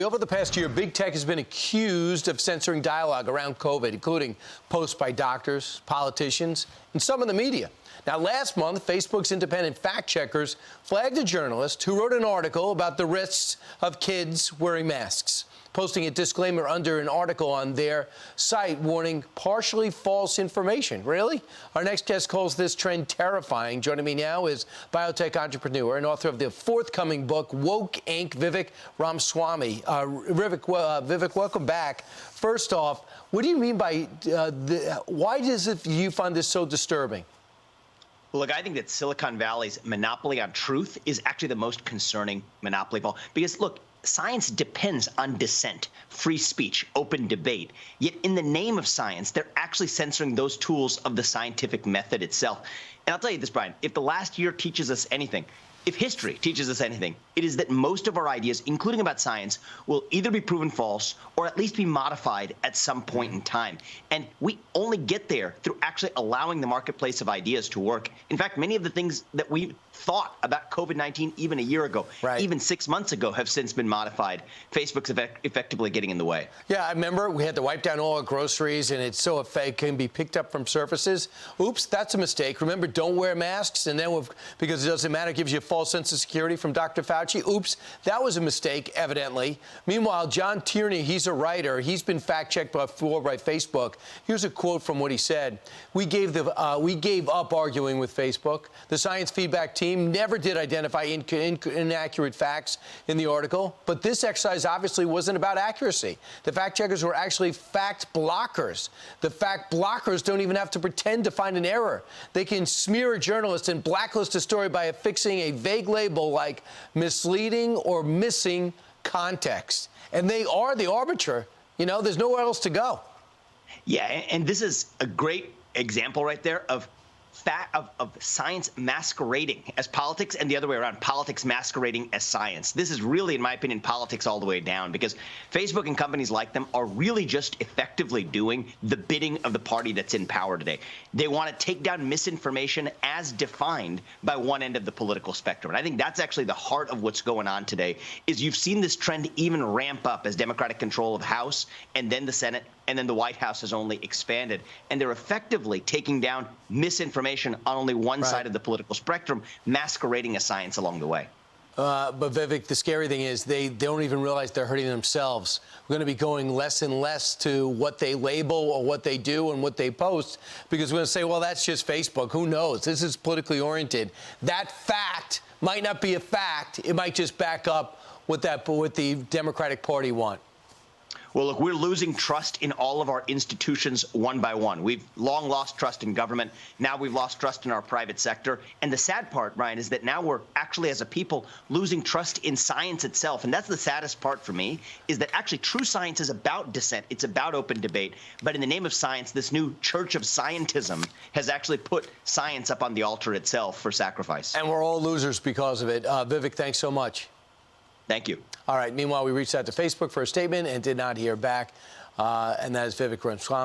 Over the past year, big tech has been accused of censoring dialogue around COVID, including posts by doctors, politicians, and some in the media. Now, last month, Facebook's independent fact-checkers flagged a journalist who wrote an article about the risks of kids wearing masks, posting a disclaimer under an article on their site warning partially false information. Really? Our next guest calls this trend terrifying. Joining me now is biotech entrepreneur and author of the forthcoming book, Woke Inc., Vivek Ramaswamy. Vivek, welcome back. First off, what do you mean by why does you find this so disturbing? Well, look, I think that Silicon Valley's monopoly on truth is actually the most concerning monopoly of all. Because, look, science depends on dissent, free speech, open debate. Yet in the name of science, they're actually censoring those tools of the scientific method itself. And I'll tell you this, Brian, if the last year teaches us anything, if history teaches us anything, it is that most of our ideas, including about science, will either be proven false or at least be modified at some point in time. And we only get there through actually allowing the marketplace of ideas to work. In fact, many of the things that we thought about COVID-19 even a year ago, even 6 months ago, have since been modified. Facebook's effectively getting in the way. Yeah, I remember we had to wipe down all our groceries, and it's so it can be picked up from surfaces. Oops, that's a mistake. Remember, don't wear masks, and then because it doesn't matter, it gives you a false sense of security from Dr. Fauci. Oops, that was a mistake, evidently. Meanwhile, John Tierney, he's a writer. He's been fact-checked before by Facebook. Here's a quote from what he said. We gave up arguing with Facebook. The science feedback team never did identify inaccurate facts in the article, but this exercise obviously wasn't about accuracy. The fact-checkers were actually fact blockers. The fact blockers don't even have to pretend to find an error. They can smear a journalist and blacklist a story by affixing a vague label like misleading or missing context. And they are the arbiter. You know, there's nowhere else to go. Yeah, and this is a great example right there of science masquerading as politics and the other way around, politics masquerading as science. This is really, in my opinion, politics all the way down, because Facebook and companies like them are really just effectively doing the bidding of the party that's in power today. They want to take down misinformation as defined by one end of the political spectrum. And I think that's actually the heart of what's going on today, is you've seen this trend even ramp up as Democratic control of House and then the Senate and then the White House has only expanded. And they're effectively taking down misinformation on only one side of the political spectrum, masquerading as science along the way. But Vivek, the scary thing is they don't even realize they're hurting themselves. We're going to be going less and less to what they label or what they do and what they post, because we're going to say, well, that's just Facebook. Who knows? This is politically oriented. That fact might not be a fact. It might just back up what the Democratic Party want. Well, look, we're losing trust in all of our institutions one by one. We've long lost trust in government. Now we've lost trust in our private sector. And the sad part, Ryan, is that now we're actually, as a people, losing trust in science itself. And that's the saddest part for me, is that actually true science is about dissent. It's about open debate. But in the name of science, this new church of scientism has actually put science up on the altar itself for sacrifice. And we're all losers because of it. Vivek, thanks so much. Thank you. All right. Meanwhile, we reached out to Facebook for a statement and did not hear back. And that is Vivek Ramaswamy.